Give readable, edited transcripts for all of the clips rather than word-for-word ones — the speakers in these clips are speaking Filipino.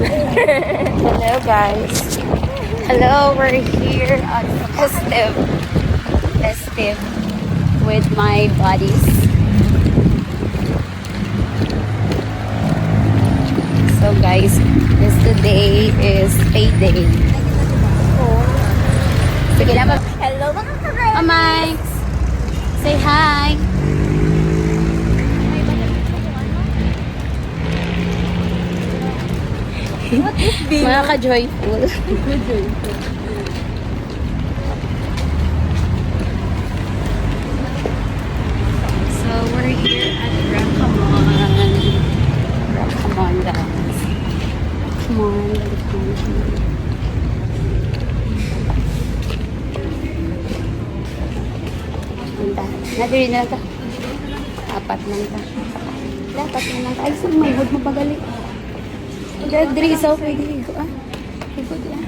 Hello guys. Hello, we're here at festive with my buddies. So guys, today is payday. Sige na ba? Hello mga ka-Reps! Mamay! Say hi! Mga ka-joyful. So, we're here at Racamon. Racamon, guys. Come on, nadiri na ka. Apat lang ka. Dapat lang ka. Ay, saan may hod mo pagali? Diri isa okay diri ko ah. Higod lang.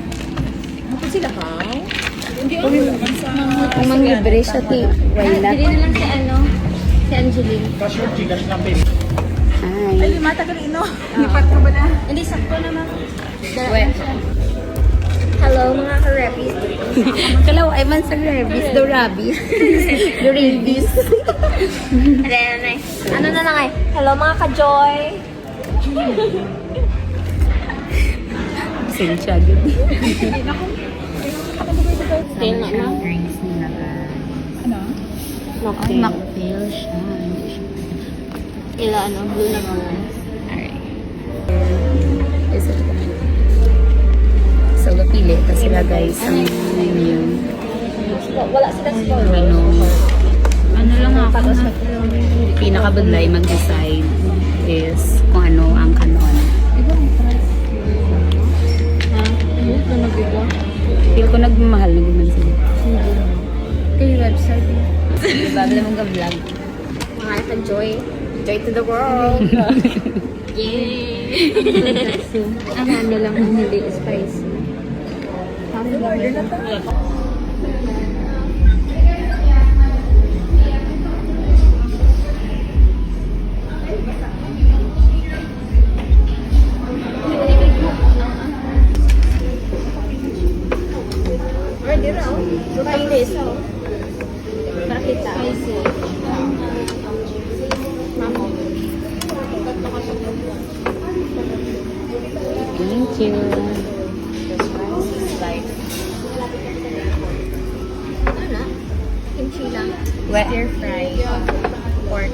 Ako sila ka? Hindi Kung manglibre siya ti. Why not? Dili na lang si si Angeline. Hi. Mata ka rin, no? Lipat ka ba na? Hindi, sakto naman. Well, Hello mga ka-Reppies. kalaw ay man sa rabies, the rabies. The rabies. Ano na lang hello mga ka-Joy. Sensya gud. Still na na. Drinks nila guys. Ay, Mocktail. mocktail siya. Ila blue na mga. Alright. Is it done? So, gapili pa sila guys ang menu. Wala sila sa Menu. Ano lang ako na pinakabudlay mag-decide is kung ano ang kanon. Feel ko nagmamahal na naman sila. Kayo website. Bago na mong vlog. Mga ka-Joy. Joy to the world. Yay! Ang ano lang hindi spicy. Order na to. Order na oh. 2 peso. Para kita. Thank you. Ano? Kimchi lang. Wet. Stir fry. Pork.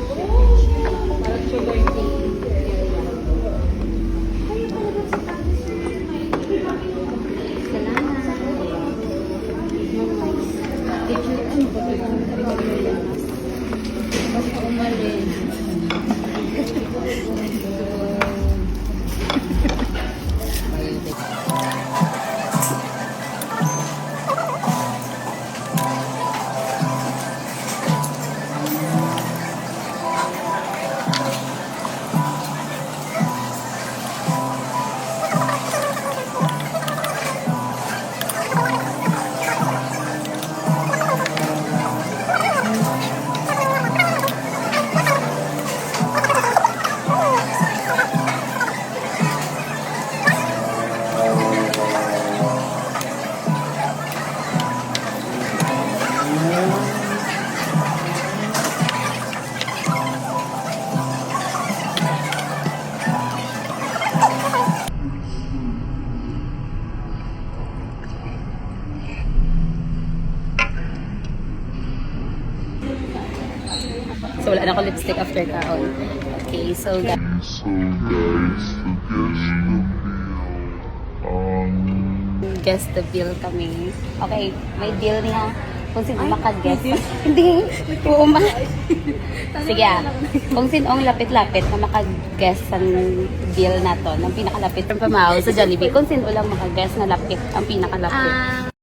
So, wala na ako lipstick after kaon. Okay, so guys, guess the bill kami. Okay, may bill niya. Kung sino makaguess. Hindi. Oo, sige ah. Kung sino ang lapit-lapit na makaguess ang bill na to, ng pinakalapit ng pamaw sa Jollibee. Kung sino lang makaguess na lapit, ang pinakalapit.